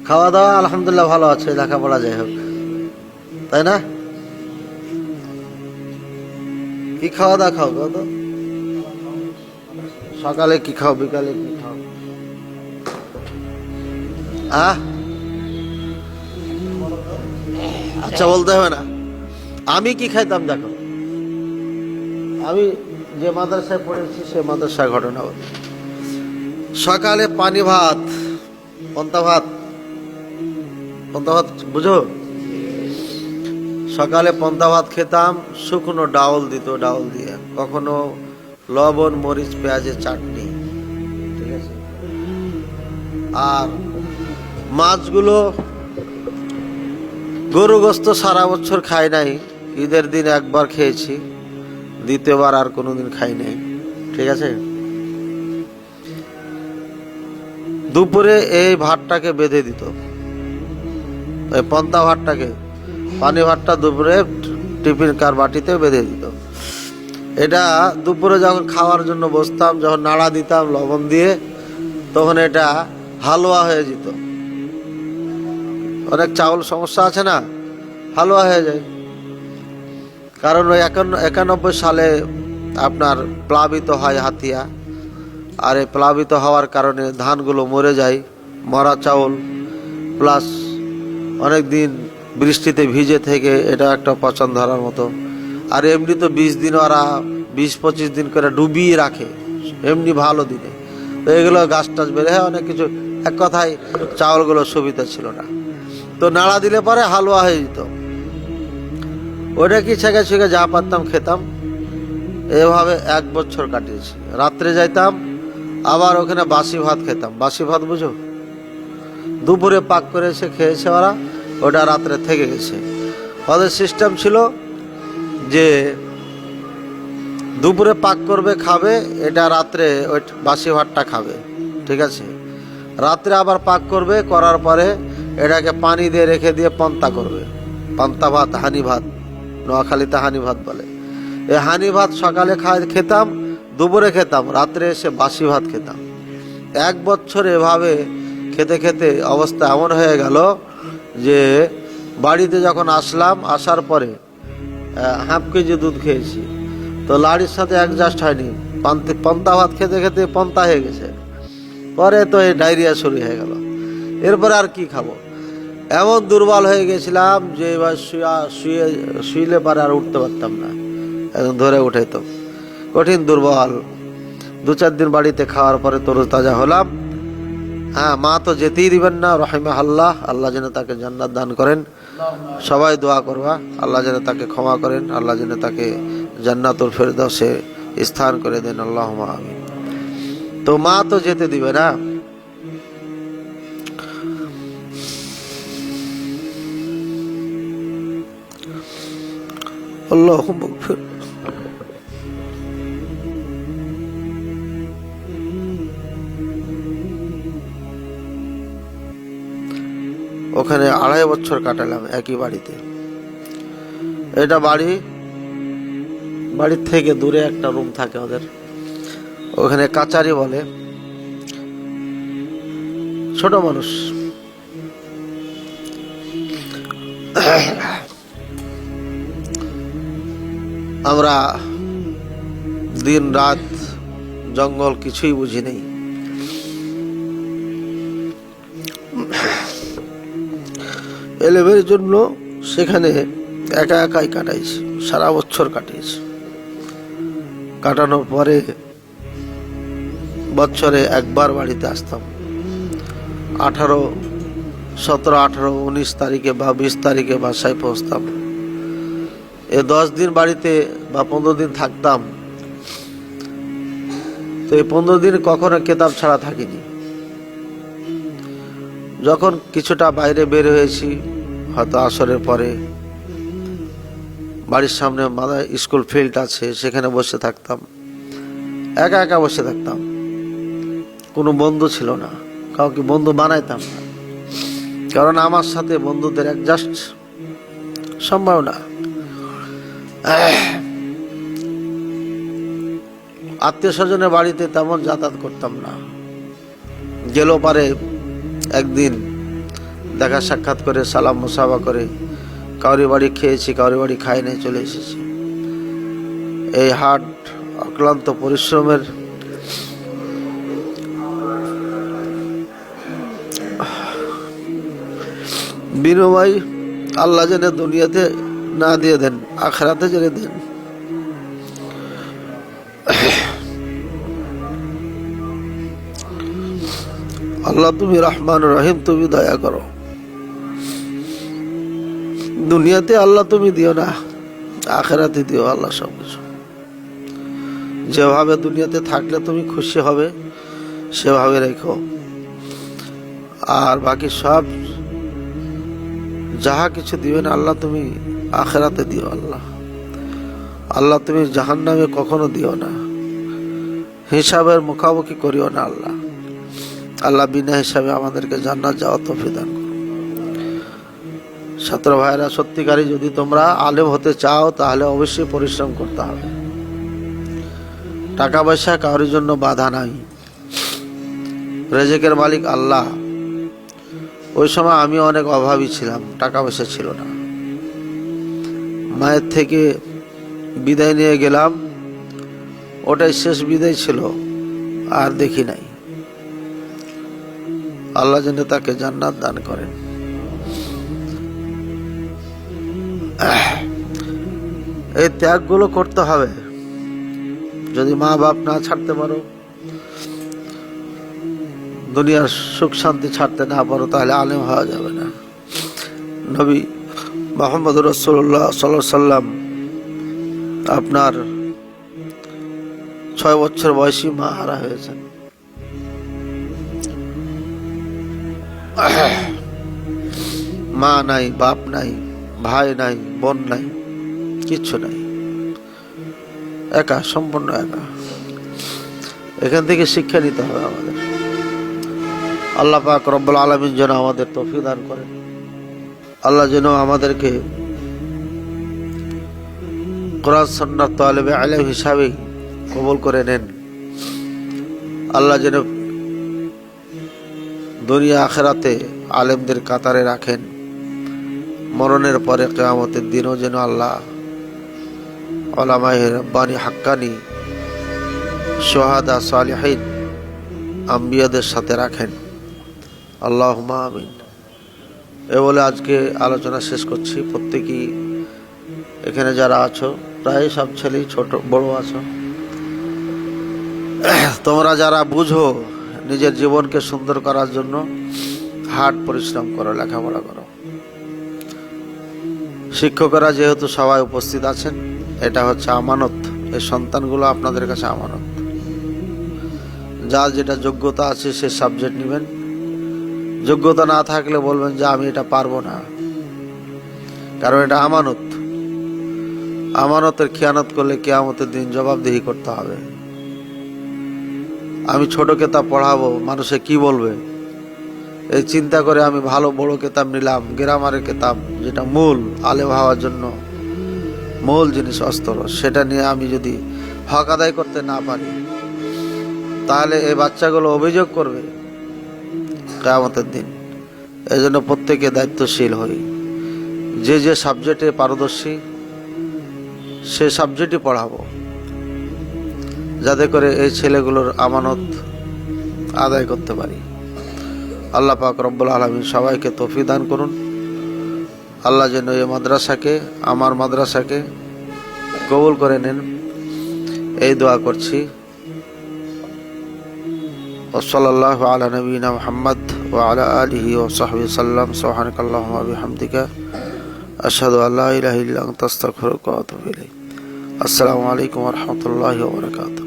খাওয়া দাওয়া আলহামদুলিল্লাহ ভালো আছে, লেখাপড়া যাই হোক, তাই না? কি খাওয়া দাওয়া খাও তো? সকালে কি খাও, বিকালে কি খাও? আচ্ছা, বলতে হবে না। আমি কি খাইতাম দেখো, আমি যে মাদ্রাসায় পড়েছি সে মাদ্রাসার ঘটনা বলি। সকালে পানি ভাত, পন্তা ভাত, পন্তা ভাত বুঝো? সকালে পন্তা ভাত খেতাম, শুকনো ডাউল দিত, ডাউল দিয়ে কখনো লবণ মরিচ পেঁয়াজের চাটনি, ঠিক আছে। আর মাছগুলো গরু গোস্ত সারা বছর খাই নাই, ঈদের দিন একবার খেয়েছি, দ্বিতীয়বার আর কোনোদিন খাই নাই, ঠিক আছে। দুপুরে এই ভাতটাকে বেঁধে দিত, এই পন্তা ভাতটাকে, পানি ভাতটা দুপুরে টিফিন কার বাটিতে বেঁধে দিত। এটা দুপুরে যখন খাওয়ার জন্য বসতাম, যখন নাড়া দিতাম লবণ দিয়ে, তখন এটা হালুয়া হয়ে যেত। অনেক চাউল সমস্যা আছে না, হালুয়া হয়ে যায়। কারণ ওই 91 সালে আপনার প্লাবিত হয় হাতিয়া, আর এই প্লাবিত হওয়ার কারণে ধানগুলো মরে যায়, মরা চাউল প্লাস অনেক দিন বৃষ্টিতে ভিজে থেকে এটা একটা পচন ধরার মতো। আর এমনি তো 20 দিন ওরা 20-25 দিন করে ডুবিয়ে রাখে এমনি ভালো দিনে, তো এগুলো গাছ টাছ বেড়ে হয় অনেক কিছু, এক কথায় চাউলগুলো সুবিধা ছিল না। তো নাড়া দিলে পরে হালুয়া হয়ে যেত। ওটা কি ছেঁকে ছেঁকে যা পারতাম খেতাম। এভাবে 1 বছর কাটিয়েছি। রাত্রে যাইতাম, আবার ওখানে বাসি ভাত খেতাম। বাসি ভাত বুঝো? দুপুরে পাক করে এসে খেয়েছে ওরা, ওটা রাত্রে থেকে গেছে। ওদের সিস্টেম ছিল যে দুপুরে পাক করবে খাবে, এটা রাত্রে ওই বাসি ভাতটা খাবে, ঠিক আছে। রাত্রে আবার পাক করবে, করার পরে এটাকে পানি দিয়ে রেখে দিয়ে পন্তা করবে, পান্তা ভাত, হানি ভাত, নোয়াখালীতে হানি ভাত বলে। এই হানি ভাত সকালে খেতাম, দুপুরে খেতাম, রাত্রে এসে বাসি ভাত খেতাম। 1 বছর এভাবে খেতে খেতে অবস্থা এমন হয়ে গেল যে বাড়িতে যখন আসলাম, আসার পরে হাফ কেজি দুধ খেয়েছি, তো লাড়ির সাথে অ্যাডজাস্ট হয়নি, পন্তা ভাত খেতে খেতে পন্তা হয়ে গেছে। পরে তো এই ডায়রিয়া শুরু হয়ে গেল। এরপরে আর কি খাবো, এমন দুর্বল হয়ে গেছিলাম যে এবার শুইলে পরে আর উঠতে পারতাম না, একদম ধরে উঠাইতো, কঠিন দুর্বল। 2-4 দিন বাড়িতে খাওয়ার পরে তরুতাজা হলাম। হ্যাঁ, মা তো যেতেই দিবেন না, রাহিমাহুল্লাহ, আল্লাহ যেন তাকে জান্নাত দান করেন। সবাই দোয়া করবা, আল্লাহ যেন তাকে ক্ষমা করেন, আল্লাহ যেন তাকে জান্নাতুল ফেরদাউসে স্থান করে দেন, আল্লাহুম্মা আমিন। তো মা তো যেতে দিবে না। আল্লাহুম্মা গফির। ওখানে 2.5 বছর কাটালাম একই বাড়িতে। এটা বাড়ির থেকে দূরে একটা রুম থাকে ওদের, ওখানে কাচারি বলে, ছোট মানুষ। আমরা দিন রাত জঙ্গল কিছুই বুঝি নেই। এলেভের জন্য সেখানে একা একাই কাটাইছি, সারা বছর কাটিয়েছি। কাটানোর পরে বছরে একবার বাড়িতে আসতাম। 17, 18, 19 তারিখে বা 20 তারিখে বাসায় পৌঁছতাম। 10 দিন বাড়িতে বা 15 দিন থাকতাম। তো এই 15 দিন কখনো কেতাব ছাড়া থাকিনি। যখন কিছুটা বাইরে বের হয়েছি, হয়তো আসরের পরে, বাড়ির সামনে স্কুল ফিল্ড আছে, সেখানে বসে থাকতাম, একা একা বসে থাকতাম। কোনো বন্ধু ছিল না, কাউকে বন্ধু বানাইতাম না, কারণ আমার সাথে বন্ধুদের অ্যাডজাস্ট সম্ভব না। আত্মীয় স্বজনের বাড়িতে তেমন যাতায়াত করতাম না। গেলেও পারে একদিন দেখা সাক্ষাৎ করে সালাম মুসাফা করে কাউরি বাড়ি খেয়েছি, কাউরি বাড়ি খাই নাই, চলে এসেছি। এই হাট অক্লান্ত পরিশ্রমের বিনিময় আল্লাহ যেন দুনিয়াতে না দিয়ে দেন, আখিরাতে যেন দেন। আল্লাহ তুমি রহমান রহিম, তুমি দয়া করো। দুনিয়াতে আল্লাহ তুমি দিও না, আখিরাতে দিও আল্লাহ সবকিছু। যেভাবে দুনিয়াতে থাকলে তুমি খুশি হবে সেভাবে রেখো, আর বাকি সব যাহা কিছু দিবেন আল্লাহ তুমি আখিরাতে দিও। আল্লাহ আল্লাহ তুমি জাহান্নামে কখনো দিও না, হিসাবের মুখামুখি করিও না। আল্লাহ আল্লাহ বিনা হিসাবে আমাদেরকে জান্নাত যাওয়া তৌফিক দান করো। ছাত্র ভাইরা, সত্যিকারই যদি তোমরা আলেম হতে চাও তাহলে অবশ্যই পরিশ্রম করতে হবে। টাকা পয়সা কারোর জন্য বাধা নাই, রেজেকের মালিক আল্লাহ। ওই সময় আমি অনেক অভাবী ছিলাম, টাকা পয়সা ছিল না। মায়ের থেকে বিদায় নিয়ে গেলাম, ওটাই শেষ বিদায় ছিল, আর দেখি নাই। আল্লাহ যেন তাকে জান্নাত দান করেন। এই ত্যাগগুলো করতে হবে। যদি মা বাপ না ছাড়তে পারো, দুনিয়ার সুখ শান্তি ছাড়তে না পারো, তাহলে আলেম হওয়া যাবে না। নবী মুহাম্মদ রাসূলুল্লাহ সাল্লাল্লাহু আলাইহি সাল্লাম আপনার 6 বছর বয়সী মা হারা হয়েছেন। মা নাই, বাপ নাই, ভাই নাই, বোন নাই, কিচ্ছু নাই, একা, সম্পূর্ণ একা। এখান থেকে শিক্ষা নিতে হবে আমাদের। আল্লাহ পাক রব্বুল আলামিন যেন আমাদের তৌফিক দান করেন। আল্লাহ যেন আমাদেরকে কোরআন সুন্নাত তালেবে ইলম হিসাবে কবুল করে নেন। আল্লাহ যেন দুনিয়া আখিরাতে আলেমদের কাতারে রাখেন। মরণের পরে কিয়ামতের দিনও যেন আল্লাহ উলামায়ে রাব্বানী হাক্কানি, শুহাদা, সালিহিন, আম্বিয়াদের সাথে রাখেন। আল্লাহুম্মা আমিন। এ বলে আজকে আলোচনা শেষ করছি। প্রত্যেকেই এখানে যারা আছো, প্রায় সব ছেলেই ছোট বড় আছো, তোমরা যারা বুঝো নিজের জীবনকে সুন্দর করার জন্য হার্ড পরিশ্রম করো, লেখাপড়া করো। শিক্ষকরা যেহেতু সবাই উপস্থিত আছেন, এটা হচ্ছে আমানত। এই সন্তানগুলো আপনাদের কাছে আমানত। যার যেটা যোগ্যতা আছে সে সাবজেক্ট নেবেন। যোগ্যতা না থাকলে বলবেন যে আমি এটা পারবো না, কারণ এটা আমানত। আমানতের খেয়ানত করলে কিয়ামতের দিন জবাবদিহি করতে হবে। আমি ছোট কেতাব পড়াবো, মানুষে কি বলবে, এই চিন্তা করে আমি ভালো বড় কেতাব নিলাম, গ্রামারের কেতাব, যেটা মূল আলেম হওয়ার জন্য মূল জিনিস, অস্ত্র, সেটা নিয়ে আমি যদি হক আদায় করতে না পারি, তাহলে এই বাচ্চাগুলো অভিযোগ করবে কিয়ামতের দিন। এই জন্য প্রত্যেকে দায়িত্বশীল হই। যে যে সাবজেক্টে পারদর্শী সে সাবজেক্টই পড়াবো, যাতে করে এই ছেলেগুলোর আমানত আদায় করতে পারি। আল্লাহ পাক রব্বুল আলামিন সবাইকে তৌফিক দান করুন। আল্লাহ যেন এই মাদ্রাসাকে, আমার মাদ্রাসাকে কবুল করে নেন, এই দোয়া করছি। সাল্লাল্লাহু আলা নবিয়িনা মুহাম্মদ ওয়া আলা আলিহি ওয়া সাহবিহি সাল্লাম। সুবহানাকাল্লাহুম্মা ওয়া বিহামদিকা আশহাদু আল্লা ইলাহা ইল্লা আনতা আস্তাগফিরুকা ওয়া আতুবু ইলাইক। আসসালামু আলাইকুম ওয়া রাহমাতুল্লাহি ওয়া বারাকাতুহু।